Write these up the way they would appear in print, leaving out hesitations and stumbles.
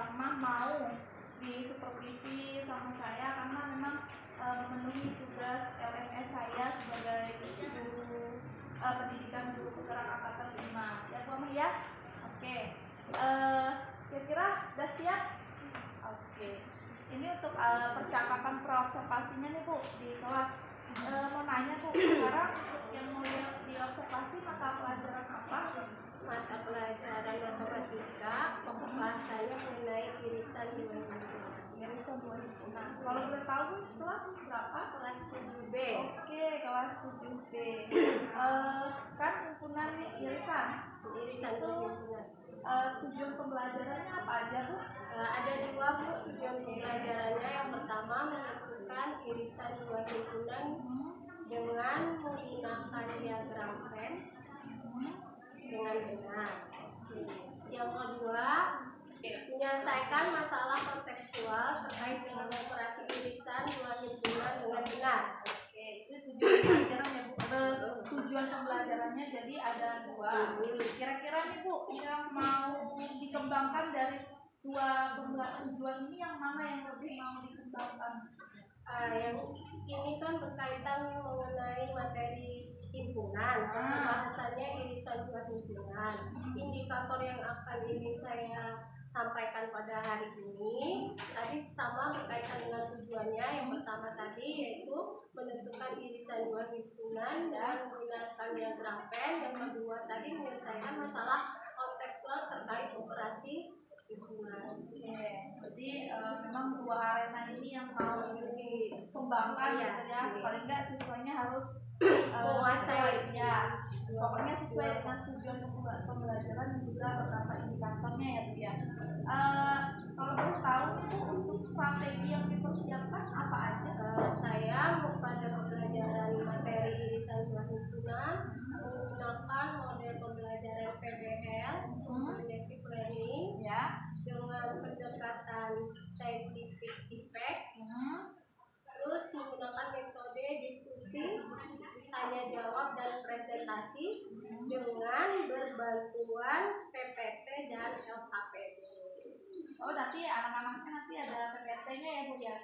Mama mau disupervisi sama saya karena memang memenuhi tugas LMS saya sebagai guru pendidikan guru penggerak angkatan 5 ya Bu Amah ya. Oke, kira-kira udah siap? Oke, ini untuk percakapan praobservasinya nih Bu di kelas. Mau nanya Bu, sekarang yang mau diobservasi mata pelajaran apa? Mata pelajaran matematika, bahasanya mengenai irisan dua himpunan. Irisan dua himpunan. Kalau boleh tahu kelas berapa? Kelas 7B. Oke, kelas 7B. Kan himpunan irisan. Irisan Itu dua himpunan. tujuan pembelajarannya apa aja Bu? Ada dua Bu tujuan pembelajarannya. Yang pertama menentukan irisan dua himpunan dengan menggunakan diagram Venn dengan benar. Yang kedua, menyelesaikan masalah kontekstual terkait dengan operasi irisan dua himpunan dengan benar. Oke, itu tujuan pembelajarannya Bu. Tujuan pembelajarannya jadi ada dua. Kira-kira nih Bu, yang mau dikembangkan dari dua tujuan ini yang mana yang lebih mau dikembangkan? Yang ini kan berkaitan mengenai materi himpunan, bahasanya irisan dua himpunan. Indikator yang akan ingin saya sampaikan pada hari ini tadi sama berkaitan dengan tujuannya. Yang pertama tadi yaitu menentukan irisan dua himpunan dan menggunakan diagram Venn. Yang kedua tadi menyelesaikan masalah kontekstual terkait operasi himpunan. Oke, jadi memang dua arena ini yang mau dikembangkan gitu ya. Paling nggak siswanya harus menguasai ya. Pokoknya sesuai dengan tujuan pembelajaran dan juga beberapa indikatornya ya Bu ya. Kalau boleh tahu Bu, untuk strategi yang dipersiapkan apa aja? Saya pada pembelajaran materi irisan dua himpunan menggunakan model pembelajaran PBL, Basic Learning, ya, dengan pendekatan scientific effect, terus menggunakan metode diskusi, tanya jawab dan presentasi dengan berbantuan PPT dan LKPD. Oh, nanti anak-anaknya nanti ada PPT-nya ya Bu ya.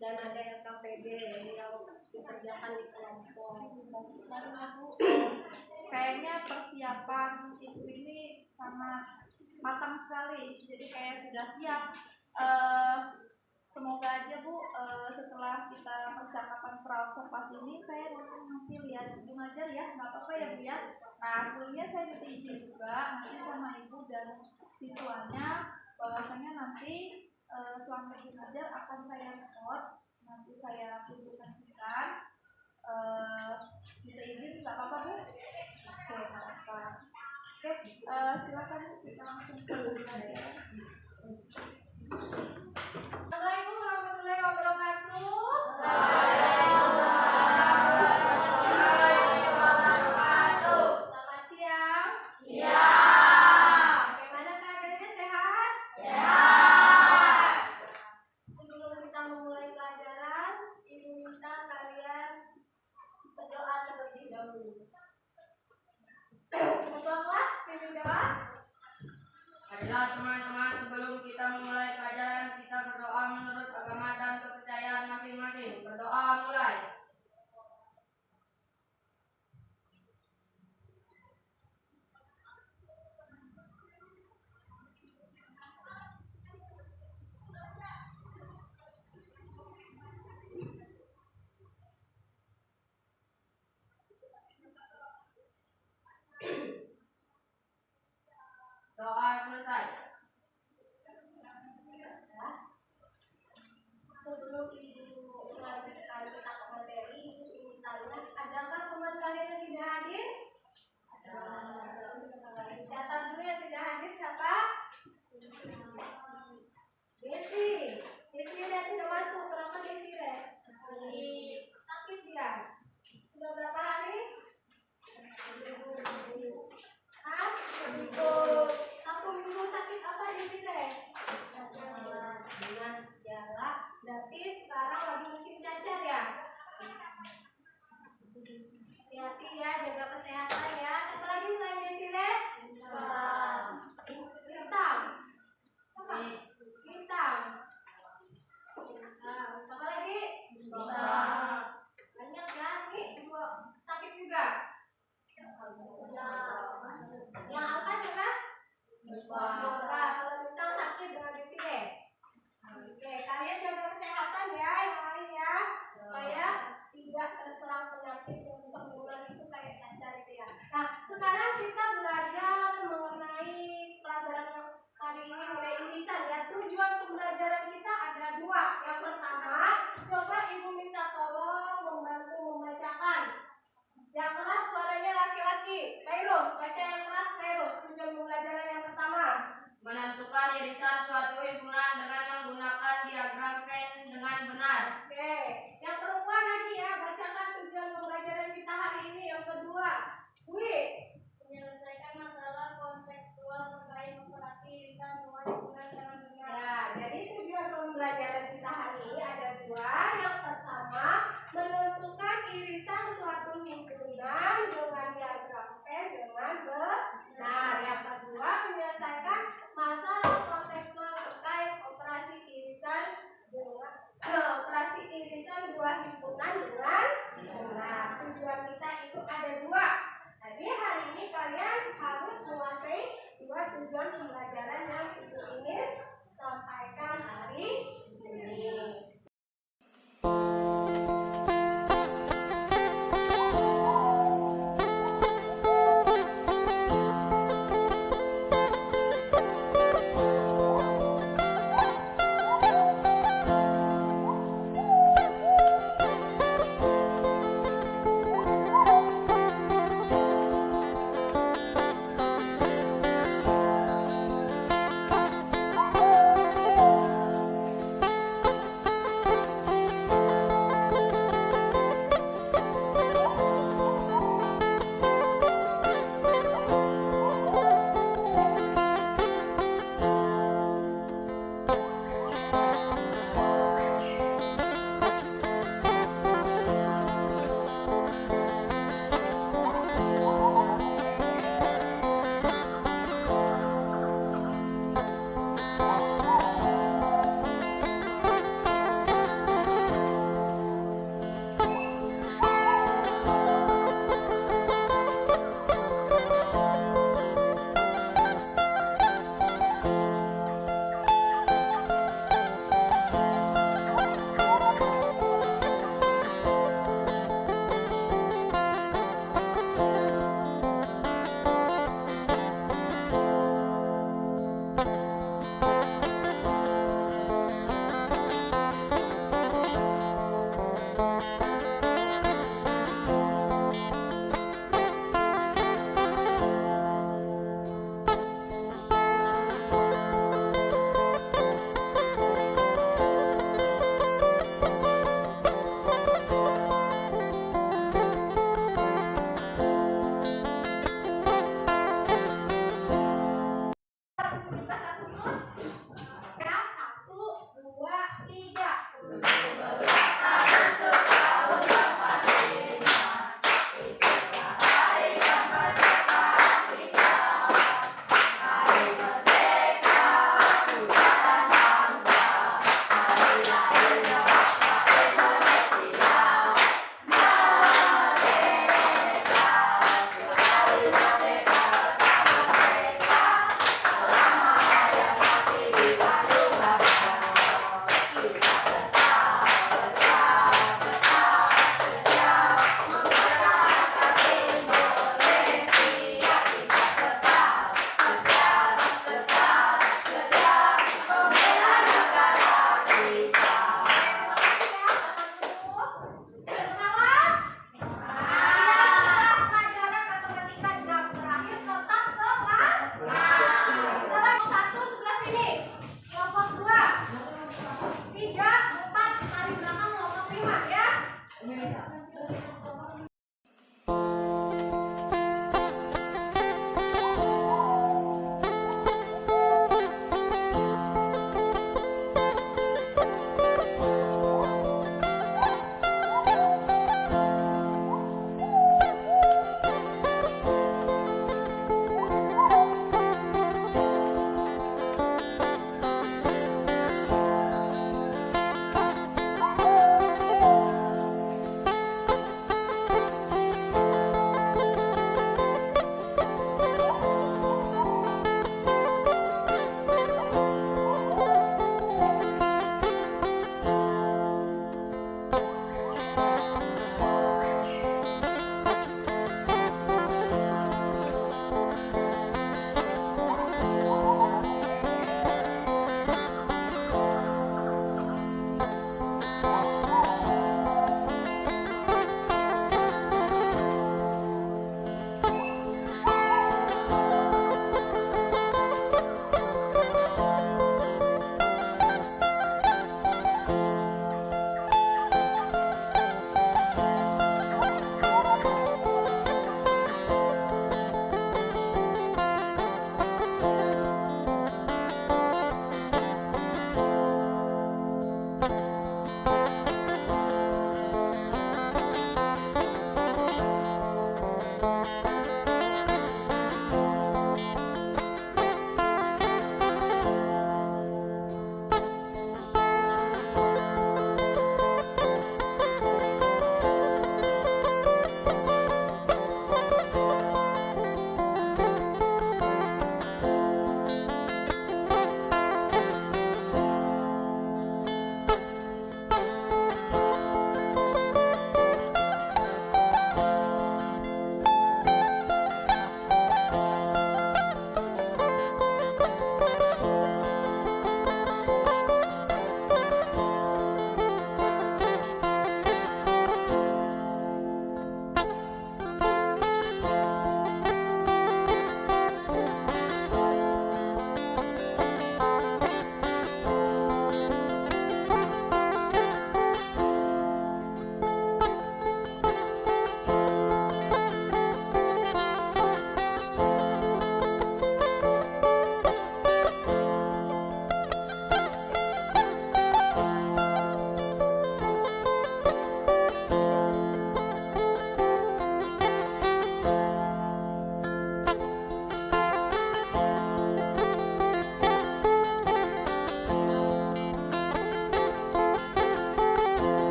Dan ada LKPD yang dikerjakan di kelompok. Kayaknya persiapan Ibu ini sangat matang sekali, jadi kayak sudah siap. Semoga aja Bu, setelah kita percakapan praobservasi ini saya nanti lihat Ibu ngajar ya, nggak apa-apa ya Bu ya. Nah, sebelumnya saya minta izin juga nanti sama Ibu dan siswanya bahwasanya nanti selama Ibu ngajar akan saya record, nanti saya publikasikan. Minta izin nggak apa-apa Bu? Oke, nggak apa-apa. Oke, silakan kita langsung ke pembelajaran. Assalamualaikum warahmatullahi wabarakatuh. Selamat siang. Siap. Bagaimana keadaannya, sehat? Sehat. Sebelum kita memulai pelajaran, Ibu minta kalian berdoa terlebih dahulu. Ketua kelas, pimpin doa. Marilah teman-teman, sebelum kita memulai pelajaran, kita berdoa menurut agama dan kepercayaan masing-masing. Berdoa mulai. Doa selesai. Sebelum Ibu melanjutkan tentang materi pembelajaran kita ada dua. Yang pertama, coba ibu minta tolong membantu membacakan. Yang keras suaranya laki-laki. Kairos, baca yang keras Kairos. Tujuan pembelajaran yang pertama. Menentukan irisan suatu himpunan dengan menggunakan diagram Venn dengan benar. Oke, yang perempuan lagi ya, bacakan tujuan pembelajaran kita hari ini. Yang kedua, Wih, Menyelesaikan masalah kontekstual terkait operasi irisan dua himpunan dengan benar. ya, jadi tujuan pembelajaran kita hari ini ada dua. Yang pertama, menentukan irisan suatu himpunan dengan diagram Venn dengan benar. Yang kedua, menyelesaikan masalah kontekstual terkait operasi irisan dua himpunan dengan benar. Tujuan kita itu ada dua. Jadi hari ini kalian harus menguasai dua tujuan pembelajaran yang ibu ingin sampaikan hari ini.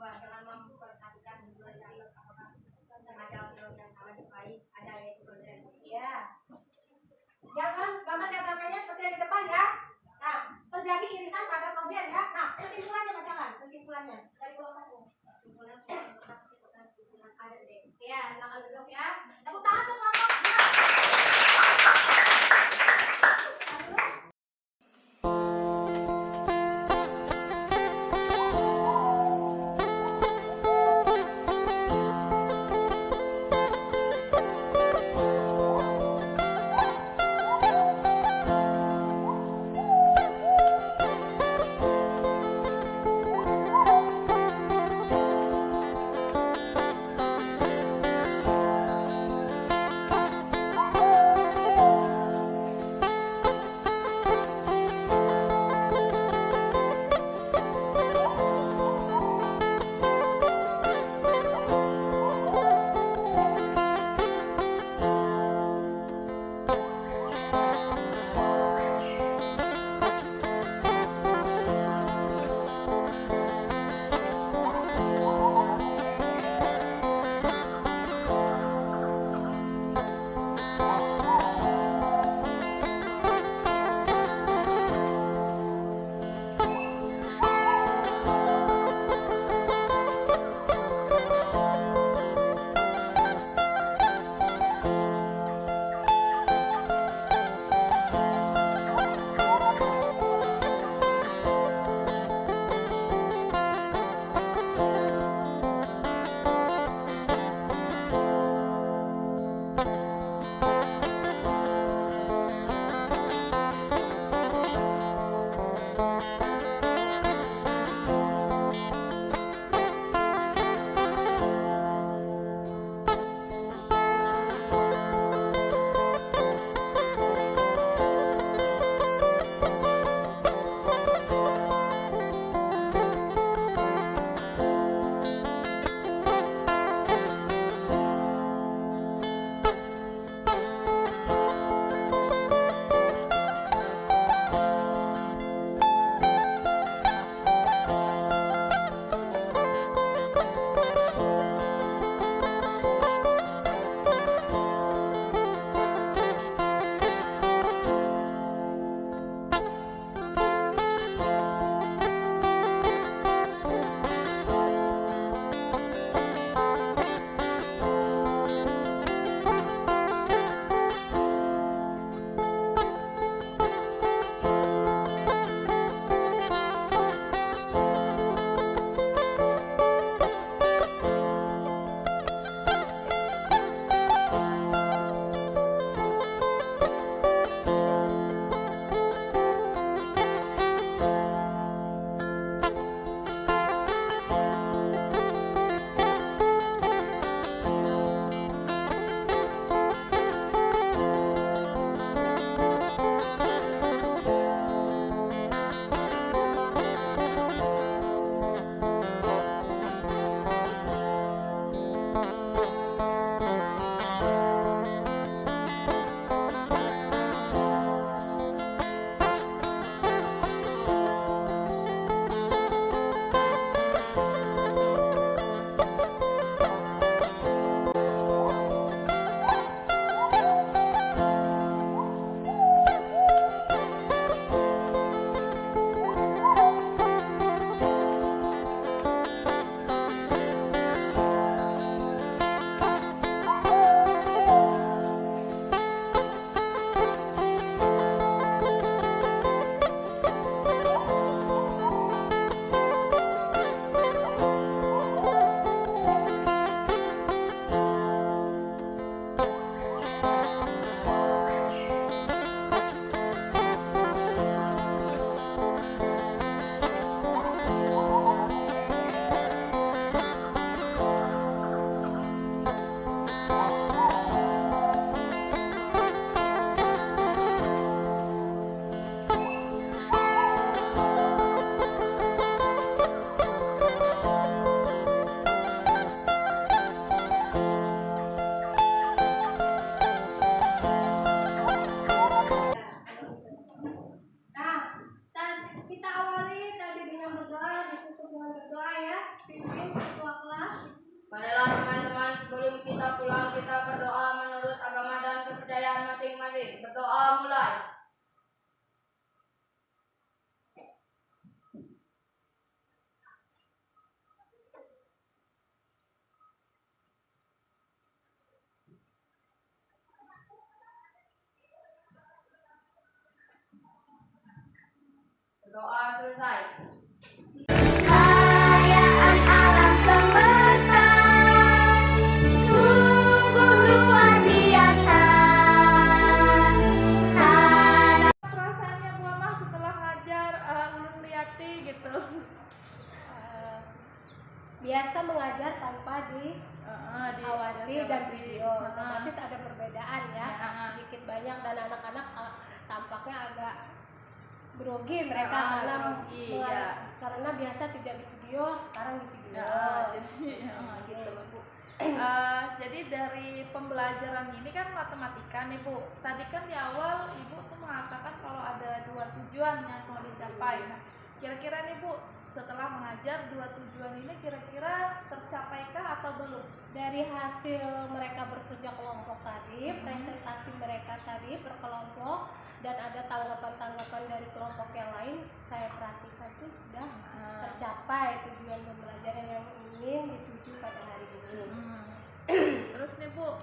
kedua, jangan memperhatikan hubungan dari apakah sengaja atau tidak sama sekali ada yaitu konsen. Ya. Jangan gambar diagramnya seperti yang di depan ya. Nah, terjadi irisan pada projen ya. Nah, kesimpulannya bacakan. Kesimpulannya dari kelompokmu. Kesimpulan semua kesimpulan ada deh. Ya, silakan duduk ya. Tepuk tangan untuk kelompok. pimpin ketua kelas. Marilah teman-teman, sebelum kita pulang kita berdoa menurut agama dan kepercayaan masing-masing. Berdoa mulai. Berdoa selesai. Kekayaan alam semesta sungguh luar biasa. Perasaannya Bu Amah setelah ngajar Ulun Liati gitu. Biasa mengajar tanpa diawasi dan video, otomatis ada perbedaan ya, sedikit banyak, dan anak-anak tampaknya agak grogi mereka karena biasa tidak di video, sekarang di video. Gitu loh Bu. Jadi dari pembelajaran ini kan matematika nih Bu. Tadi kan di awal Ibu tuh mengatakan kalau ada 2 tujuan yang mau dicapai. Nah, kira-kira nih Bu, setelah mengajar 2 tujuan ini kira-kira tercapaikah atau belum? Dari hasil mereka bekerja kelompok tadi, presentasi mereka tadi berkelompok, dan ada tanggapan-tanggapan dari kelompok yang lain, saya perhatikan itu sudah tercapai tujuan pembelajaran yang ingin dituju pada hari ini. Terus nih Bu,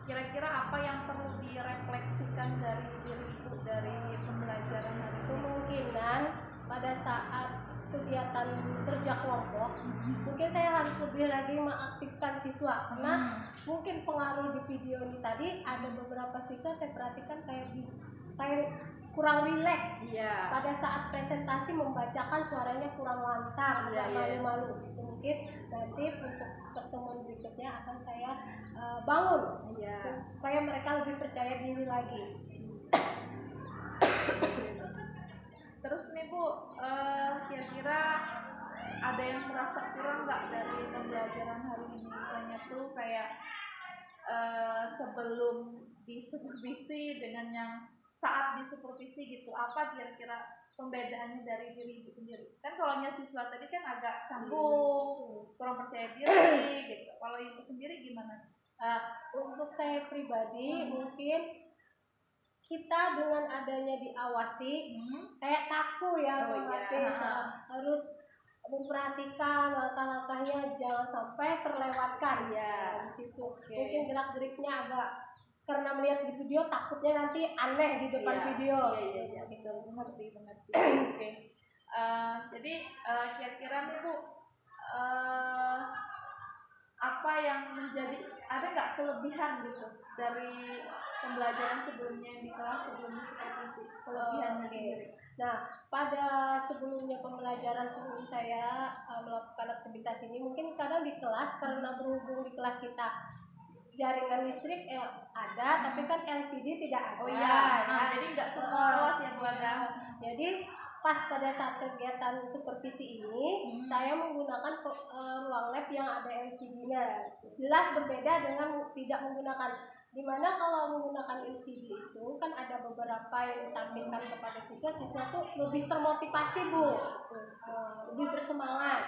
kira-kira apa yang perlu direfleksikan dari diri Ibu dari pembelajaran hari ini? Kemungkinan pada saat kegiatan kerja kelompok, mungkin saya harus lebih lagi mengaktifkan siswa, karena mungkin pengaruh di video ini tadi ada beberapa siswa saya perhatikan kayak kurang rileks. Pada saat presentasi membacakan suaranya kurang lantang, malu-malu. Mungkin nanti untuk pertemuan berikutnya akan saya bangun supaya mereka lebih percaya diri lagi. Terus nih Bu, kira-kira ada yang merasa kurang nggak dari pembelajaran hari ini? Misalnya tuh kayak sebelum disupervisi dengan yang saat disupervisi gitu, apa kira-kira pembedaannya dari diri Ibu sendiri? Kan kalau siswa tadi kan agak canggung, kurang percaya diri gitu. Kalau Ibu sendiri gimana? Untuk saya pribadi mungkin kita dengan adanya diawasi kayak kaku ya, harus memperhatikan langkah-langkahnya jangan sampai terlewatkan di situ. Mungkin gerak-geriknya agak, karena melihat di video takutnya nanti aneh di depan video. Gitu. Mengerti. Jadi kira-kira nih Bu, apa yang menjadi, ada nggak kelebihan gitu dari pembelajaran sebelumnya yang di kelas sebelum supervisi, kelebihannya sendiri? Nah, pada sebelumnya pembelajaran sebelum saya melakukan aktivitas ini, mungkin kadang di kelas karena berhubung di kelas kita jaringan listrik ada, tapi kan LCD tidak ada. Jadi nggak semua kelas yang ada. Jadi pas pada saat kegiatan supervisi ini, saya menggunakan ruang lab yang ada LCD-nya. Jelas berbeda dengan tidak menggunakan. Dimana kalau menggunakan LCD itu kan ada beberapa yang ditampilkan kepada siswa tuh lebih termotivasi Bu, lebih bersemangat.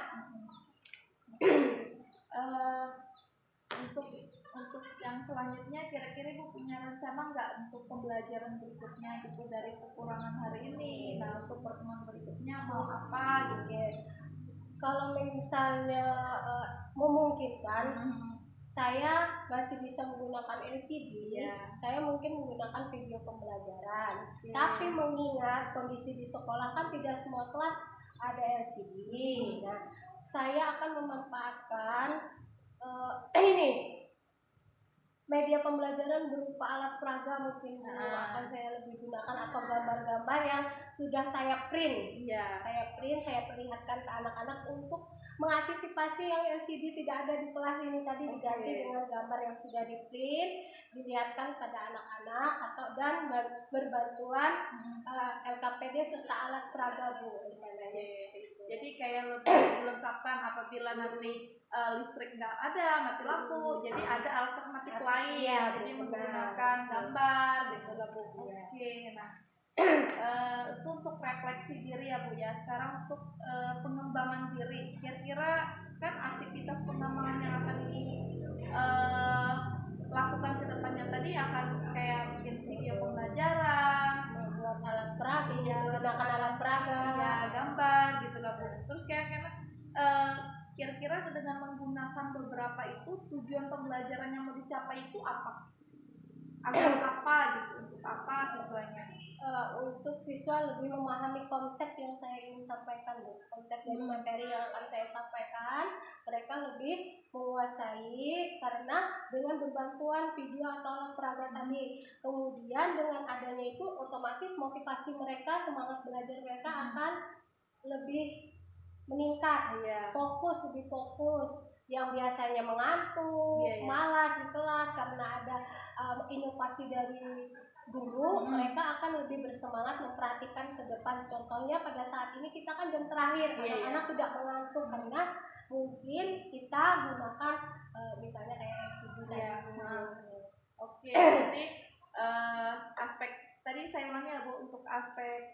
Untuk yang selanjutnya kira-kira Ibu punya rencana nggak untuk pembelajaran berikutnya gitu dari kekurangan hari ini? Nah, untuk pertemuan berikutnya mau apa gitu? Kalau misalnya memungkinkan, saya masih bisa menggunakan LCD, saya mungkin menggunakan video pembelajaran. Tapi mengingat kondisi di sekolah kan tidak semua kelas ada LCD. Nah, saya akan memanfaatkan media pembelajaran berupa alat peraga mungkin akan saya lebih gunakan, atau gambar-gambar yang sudah saya print. Saya perlihatkan ke anak-anak untuk mengantisipasi yang LCD tidak ada di kelas ini tadi, diganti dengan gambar yang sudah di print, dilihatkan pada anak-anak dan berbantuan LKPD serta alat peraga Bu rencananya. Jadi kayak lebih dilengkapkan apabila nanti listrik nggak ada, mati lampu, jadi ada alternatif lain, jadi menggunakan gambar gitu lah Bu. Nah Itu untuk refleksi diri ya Bu ya. Sekarang untuk pengembangan diri, kira-kira kan aktivitas pengembangan yang akan ini lakukan ke depannya tadi akan kayak bikin video pembelajaran, membuat alat peraga, menggunakan alat peraga, ya gambar gitu lah Bu. Terus kira-kira dengan menggunakan beberapa itu tujuan pembelajaran yang mau dicapai itu apa? Agar apa gitu, untuk apa siswanya? Untuk siswa lebih memahami konsep yang saya ingin sampaikan, Bu. Konsep dari materi yang akan saya sampaikan, mereka lebih menguasai karena dengan berbantuan video atau alat peraga tadi. Kemudian dengan adanya itu otomatis motivasi mereka, semangat belajar mereka akan lebih meningkat, lebih fokus. Yang biasanya mengantuk, malas di kelas karena ada inovasi dari guru, mereka akan lebih bersemangat memperhatikan ke depan. Contohnya pada saat ini kita kan jam terakhir, anak-anak tidak mengantuk karena mungkin kita gunakan misalnya kayak LCD Oke, jadi aspek tadi saya ulangi ya Bu, untuk aspek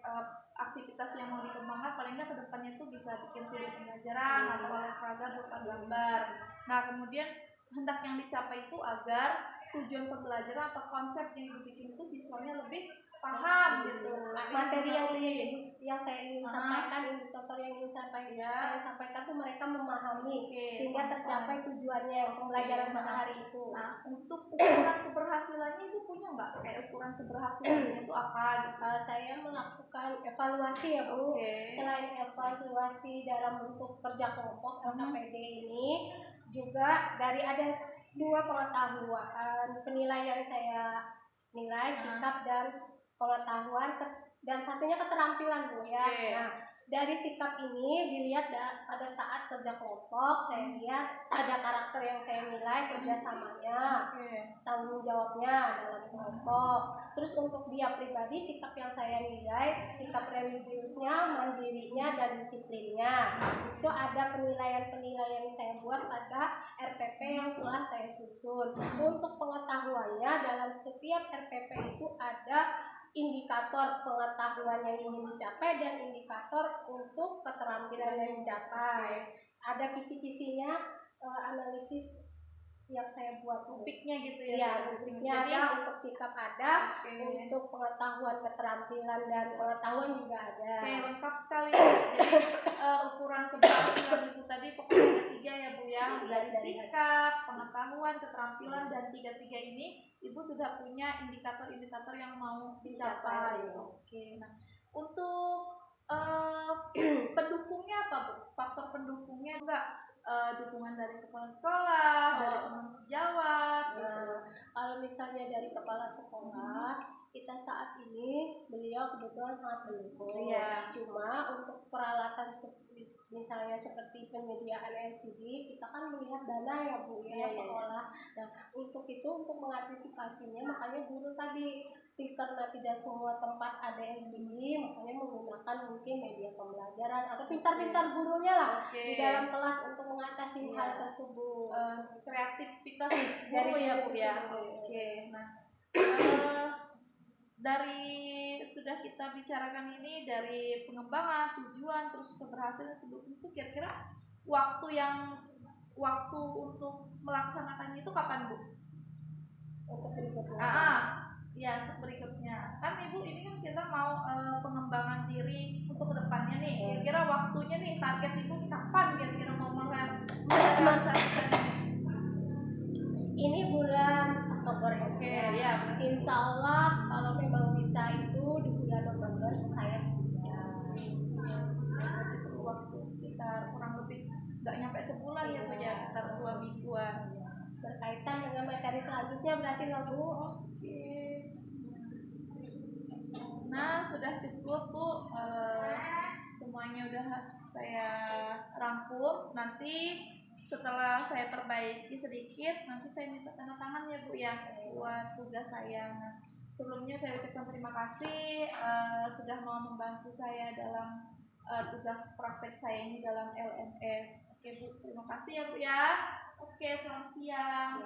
aktivitas yang mau dikembangkan paling nggak kedepannya itu bisa bikin video pembelajaran atau alat peraga berupa gambar. Nah kemudian hendak yang dicapai itu agar tujuan pembelajaran atau konsep yang dibikin itu siswanya lebih paham gitu. Materi yang saya ingin sampaikan, indikator yang ingin saya sampaikan tuh mereka memahami sehingga tercapai tujuannya pembelajaran pada hari itu. Nah untuk ukuran keberhasilannya itu punya nggak? Kayak ukuran keberhasilannya itu apa? Saya melakukan evaluasi ya Bu. Selain evaluasi dalam bentuk kerja kelompok LKPD ini, juga dari ada 2 pengetahuan, penilaian saya nilai, sikap dan pengetahuan, dan satunya keterampilan Bu ya. Nah dari sikap ini dilihat pada saat kerja kelompok, saya lihat ada karakter yang saya nilai, kerjasamanya, tanggung jawabnya dalam kelompok. Terus untuk dia pribadi, sikap yang saya nilai, sikap religiusnya, mandirinya, dan disiplinnya. Terus itu ada penilaian-penilaian yang saya buat pada RPP yang telah saya susun. Untuk pengetahuannya, dalam setiap RPP itu ada indikator pengetahuan yang ingin dicapai dan indikator untuk keterampilan yang dicapai. Ada kisi-kisinya, analisis yang saya buat, rubriknya gitu ya. Iya, rubriknya ada, untuk sikap ada, untuk pengetahuan, keterampilan, dan pengetahuan juga ada. Lengkap sekali. Jadi ukuran keberhasilan Ibu tadi pokoknya ada 3 ya Bu ya. Dari sikap, pengetahuan, keterampilan, dan 3 ini Ibu sudah punya indikator-indikator yang mau dicapai. Oke. Nah untuk pendukungnya apa Bu? Faktor pendukungnya enggak? Dukungan dari kepala sekolah, dari teman sejawat. Kalau misalnya dari kepala sekolah, kita saat ini beliau kebetulan sangat mendukung. Cuma untuk peralatan misalnya seperti penyediaan LCD, kita kan melihat dana ya Bu ya, sekolah. Nah untuk itu, untuk mengantisipasinya, makanya guru tadi karena tidak semua tempat ada LCD, makanya menggunakan mungkin media pembelajaran atau pintar-pintar gurunya lah di dalam kelas untuk mengatasi hal tersebut. Kreativitas guru ya Bu ya. Nah dari sudah kita bicarakan ini, dari pengembangan, tujuan, terus keberhasilan itu kira-kira waktu untuk melaksanakannya itu kapan Bu? Untuk berikutnya. Untuk berikutnya. Kan Ibu ini kan kita mau pengembangan diri untuk kedepannya nih. Kira-kira waktunya nih, target Ibu kapan kira-kira mau melaksanakan ini? Bulan Oktober ya. Insya Allah kalau memang bisa itu di bulan November saya siap. Perlu waktu sekitar kurang lebih nggak nyampe sebulan ya Bu ya, sekitar 2 mingguan. Berkaitan dengan materi selanjutnya berarti lah Bu. Nah sudah cukup Bu, semuanya udah saya rangkum. Nanti setelah saya perbaiki sedikit, nanti saya minta tanda tangan ya Bu ya buat tugas saya. Nah, sebelumnya saya ucapkan terima kasih sudah mau membantu saya dalam tugas praktek saya ini dalam LMS. Oke Bu, terima kasih ya Bu ya. Oke, selamat siang.